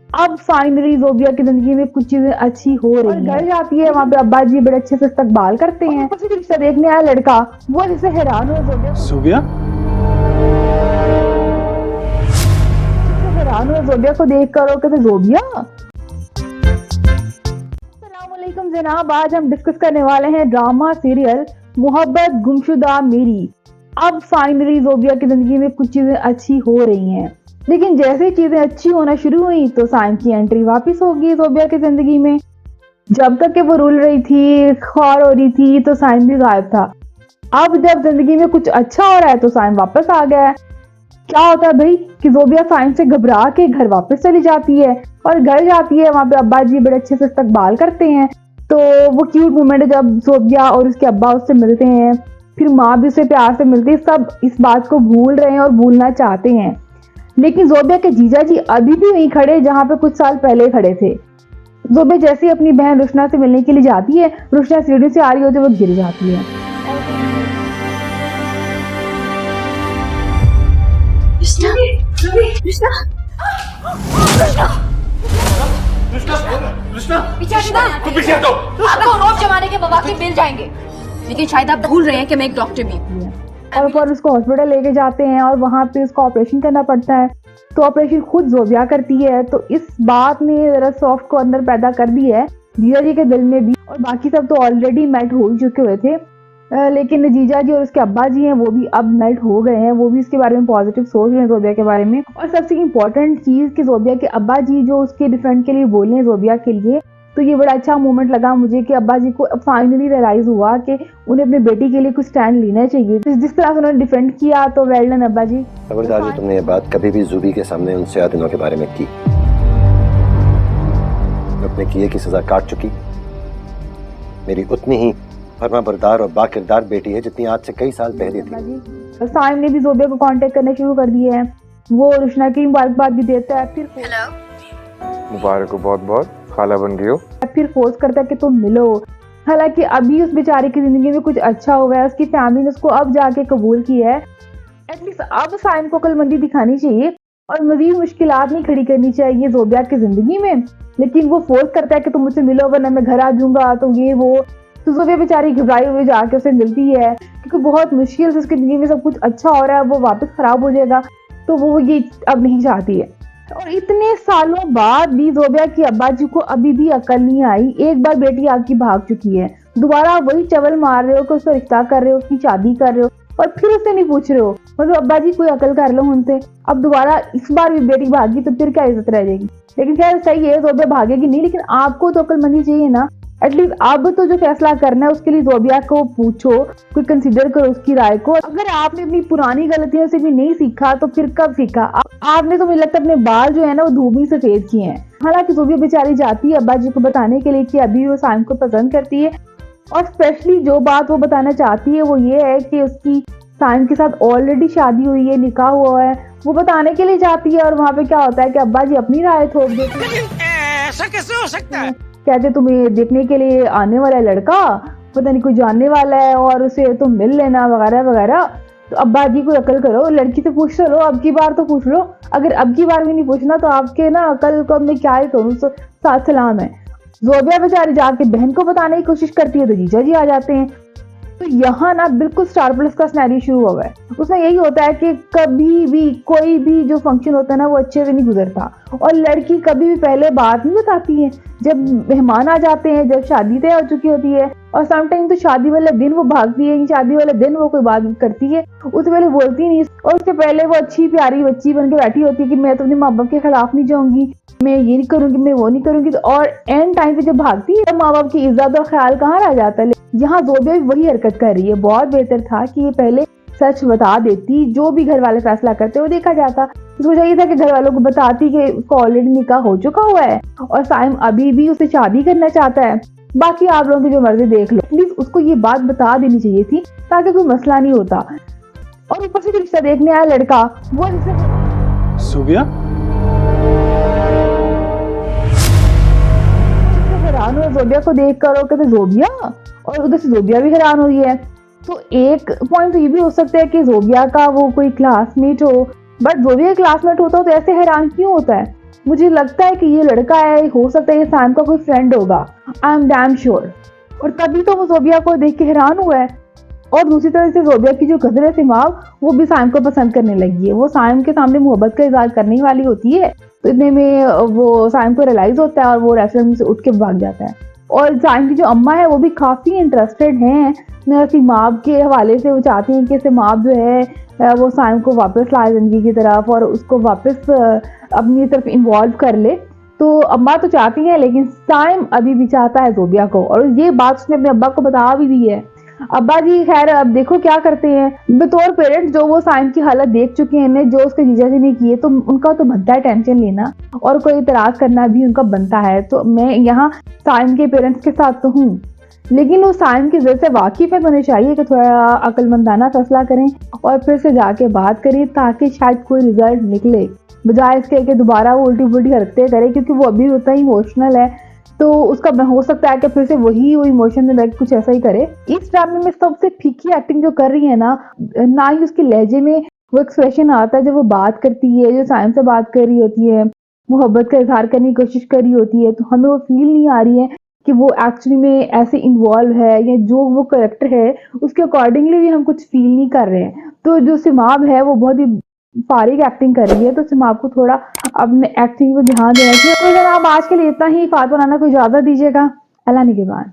अब फाइनली जोबिया की जिंदगी में कुछ चीजें अच्छी हो रही हैं। घर जाती है, वहाँ पे अब्बा जी बड़े अच्छे से इस्तकबाल करते हैं। फिर रिश्ता देखने आया लड़का, वो जिससे हैरान हुआ जोबिया को देख कर, और कहते जोबिया। अस्सलामुअलैकुम जनाब, आज हम डिस्कस करने वाले हैं ड्रामा सीरियल मोहब्बत गुमशुदा मेरी। अब फाइनली जोबिया की जिंदगी में कुछ चीजें अच्छी हो रही हैं, लेकिन जैसे ही चीजें अच्छी होना शुरू हुई तो साइम की एंट्री वापस होगी जोबिया की जिंदगी में। जब तक कि वो रुल रही थी, ख्वार हो रही थी, तो साइम भी गायब था। अब जब जिंदगी में कुछ अच्छा हो रहा है तो साइम वापस आ गया है। क्या होता है भाई कि जोबिया साइम से घबरा के घर वापस चली जाती है, और घर जाती है, वहाँ पे अब्बा जी बड़े अच्छे से इस्तकबाल करते हैं। तो वो क्यूट मोमेंट है जब जोबिया और उसके अब्बा उससे मिलते हैं, फिर माँ भी उसे प्यार से मिलती है। सब इस बात को भूल रहे हैं और भूलना चाहते हैं, लेकिन जोबिया के जीजा जी अभी भी वहीं खड़े जहाँ पे कुछ साल पहले खड़े थे। जोबिया जैसे ही अपनी बहन रुशना से मिलने के लिए जाती है, रुशना सीढ़ी से आ रही होती है, वो गिर जाती है। पीछे हटो। आपको नोट जमाने के मौके मिल जाएंगे, लेकिन शायद आप भूल रहे हैं कि मैं एक डॉक्टर भी हूँ। और फिर उसको हॉस्पिटल लेके जाते हैं और वहाँ पे उसको ऑपरेशन करना पड़ता है। तो ऑपरेशन खुद जोबिया करती है। तो इस बात ने जरा सॉफ्ट कॉर्नर पैदा कर दी है जीजा जी के दिल में भी, और बाकी सब तो ऑलरेडी मेल्ट हो चुके हुए थे। लेकिन जीजा जी और उसके अब्बा जी हैं, वो भी अब मेल्ट हो गए हैं। वो भी इसके बारे में पॉजिटिव सोच रहे हैं जोबिया के बारे में। और सबसे इम्पोर्टेंट चीज़ कि जोबिया के अब्बा जी जो उसके डिफेंड के लिए बोले हैं जोबिया के लिए, तो ये बड़ा अच्छा मोमेंट लगा मुझे कि अब्बा जी को फाइनली रियलाइज हुआ कि उन्हें अपनी बेटी के लिए कुछ स्टैंड लेना चाहिए। जिस तरह से उन्होंने डिफेंड किया, तो वेल डन अब्बा जी। खबरदार जो तुमने ये बात कभी भी जुबी के सामने उनसे आदिनों के बारे में की। अपने किए की सजा काट चुकी मेरी उतनी ही फर्मा बरदार और बाकिरदार बेटी है जितनी आज से कई साल पहले थी। साइम ने भी जोबिया को कांटेक्ट करने शुरू कर दिए हैं। वो रुशना की मुबारकबाद भी देता है, फिर मुबारक हो, बहुत बहुत खाला बन गई हो। फिर फोर्स करता है कि तुम मिलो। हालांकि अभी उस बेचारे की जिंदगी में कुछ अच्छा हुआ है, उसकी फैमिली ने उसको अब जाके कबूल किया है। एटलीस्ट अब साइम को अक्लमंदी दिखानी चाहिए और मजीद मुश्किलात नहीं खड़ी करनी चाहिए जोबिया की जिंदगी में। लेकिन वो फोर्स करता है कि तुम मुझसे मिलो वरना मैं घर आ जाऊंगा, तो ये वो। तो जोबिया बेचारी घबराई हुई जाके उसे मिलती है, क्योंकि बहुत मुश्किल से उसकी जिंदगी में सब कुछ अच्छा हो रहा है, वो वापस खराब हो जाएगा, तो वो ये अब नहीं चाहती है। और इतने सालों बाद भी जोबिया की अब्बा जी को अभी भी अकल नहीं आई। एक बार बेटी आपकी भाग चुकी है, दोबारा वही चवल मार रहे हो कि उसका रिश्ता कर रहे हो, उसकी शादी कर रहे हो, और फिर उससे नहीं पूछ रहे हो। मतलब अब्बा जी कोई अकल कर लो उनसे। अब दोबारा इस बार भी बेटी भागी तो फिर क्या इज्जत रह जाएगी। लेकिन खैर सही है, जोबिया भागेगी नहीं, लेकिन आपको तो अक्लमंदी चाहिए ना। एटलीस्ट अब तो जो फैसला करना है उसके लिए जोबिया को पूछो, कोई कंसीडर करो उसकी राय को। अगर आपने अपनी पुरानी गलतियों से भी नहीं सीखा तो फिर कब सीखा। आपने तो मुझे लगता है अपने बाल जो है ना वो धूप में सफेद किए हैं। हालांकि जोबिया बेचारी जाती है अब्बा जी को बताने के लिए कि अभी वो साइम को पसंद करती है, और स्पेशली जो बात वो बताना चाहती है वो ये है कि उसकी साइम के साथ ऑलरेडी शादी हुई है, निकाह हुआ है। वो बताने के लिए जाती है, और वहाँ पे क्या होता है कि अब्बा जी अपनी राय थोप देते हैं। ऐसा कैसे हो सकता है? कहते तुम्हें देखने के लिए आने वाला है लड़का, पता नहीं कोई जानने वाला है, और उसे तुम मिल लेना वगैरह वगैरह। तो अब्बा जी को अकल करो, लड़की से पूछ लो, अब की बार तो पूछ लो। अगर अब की बार भी नहीं पूछना तो आपके ना अकल को मैं क्या ही करूँ, साथ सलाम है। जोबिया बेचारी जाके बहन को बताने की कोशिश करती है तो जीजा जी आ जाते हैं। तो यहाँ ना बिल्कुल स्टार प्लस का सिनेरियो शुरू हुआ है। उसमें यही होता है कि कभी भी कोई भी जो फंक्शन होता है ना वो अच्छे से नहीं गुजरता, और लड़की कभी भी पहले बात नहीं बताती है। जब मेहमान आ जाते हैं, जब शादी तय हो चुकी होती है, और समटाइम तो शादी वाले दिन वो भागती है, शादी वाले दिन वो कोई बात करती है, उससे पहले बोलती नहीं। और उससे पहले वो अच्छी प्यारी बच्ची बन के बैठी होती है कि मैं तो अपने माँ बाप के खिलाफ नहीं जाऊंगी, मैं ये नहीं करूंगी, मैं वो नहीं करूंगी। तो और एंड टाइम पे जब भागती है तो माँ बाप की इज्जत और ख्याल कहाँ रह जाता है। यहाँ जोबिया भी वही हरकत कर रही है। बहुत बेहतर था कि ये पहले सच बता देती, जो भी घर वाले फैसला करते वो देखा जाता। इसको चाहिए था कि घर वालों को बताती कि उसको ऑलरेडी निकाह हो चुका हुआ है और साइम अभी भी उसे शादी करना चाहता है। बाकी आप लोगों की जो मर्जी देख लो, प्लीज उसको ये बात बता देनी चाहिए थी ताकि कोई मसला नहीं होता। और ऊपर से रिश्ता देखने आया लड़का, वो सुबिया हैरान हुआ जोबिया को देख कर, और कहते जोबिया, और उधर से जोबिया भी हैरान हुई है। तो एक पॉइंट तो ये भी हो सकता है कि जोबिया का वो कोई क्लासमेट हो, बट जोबिया क्लासमेट होता हो तो ऐसे हैरान क्यों होता है। मुझे लगता है कि ये लड़का है, हो सकता है ये साइम का कोई फ्रेंड होगा, आई एम डैम श्योर। और तभी तो वो जोबिया को देख के हैरान हुआ है। और दूसरी तरफ से जोबिया की जो कजन है सिमाब, वो भी साइम को पसंद करने लगी है। वो साइम के सामने मोहब्बत का इजहार करने वाली होती है, तो इतने में वो साइम को रियलाइज होता है और वो रेस्टोरेंट से उठ के भाग जाता है। और साइम की जो अम्मा है वो भी काफ़ी इंटरेस्टेड हैं सिमाब के हवाले से। वो चाहती हैं कि सिमाब जो है वो साइम को वापस लाए ज़िंदगी की तरफ और उसको वापस अपनी तरफ इन्वॉल्व कर ले। तो अम्मा तो चाहती हैं, लेकिन साइम अभी भी चाहता है जोबिया को, और ये बात उसने अपने अब्बा को बता भी दी है। अब्बा जी खैर अब देखो क्या करते हैं। बतौर पेरेंट्स जो वो साइम की हालत देख चुके हैं, जो उसके जीजा जी ने किए, तो उनका तो बनता है टेंशन लेना और कोई इतराज करना भी उनका बनता है। तो मैं यहाँ साइम के पेरेंट्स के साथ तो हूँ, लेकिन वो साइम की जरूरत से वाकिफ है, तो उन्हें चाहिए कि थोड़ा अक्लमंदाना फैसला करें और फिर से जाके बात करें, ताकि शायद कोई रिजल्ट निकले, बजाय इसके कि दोबारा वो उल्टी पुल्टी हरकतें करे, क्योंकि वो अभी उतना ही इमोशनल है। तो उसका हो सकता है कि फिर से वही वो इमोशन में बैठ कुछ ऐसा ही करे। इस ड्रामे में सबसे फीकी एक्टिंग जो कर रही है ना ही उसके लहजे में वो एक्सप्रेशन आता है जब वो बात करती है, जो साइम से बात कर रही होती है, मोहब्बत का इजहार करने की कोशिश कर रही होती है, तो हमें वो फील नहीं आ रही है कि वो एक्चुअली में ऐसे इन्वॉल्व है, या जो वो कैरेक्टर है उसके अकॉर्डिंगली भी हम कुछ फील नहीं कर रहे हैं। तो जो सिमाब है वो बहुत ही फारिग एक्टिंग कर रही है, तो सिमाब को थोड़ा अपने एक्टिंग पर ध्यान देना चाहिए। तो अगर आप आज के लिए इतना ही, फात बनाना को इजाजत दीजिएगा। अल्लाह निगहबान।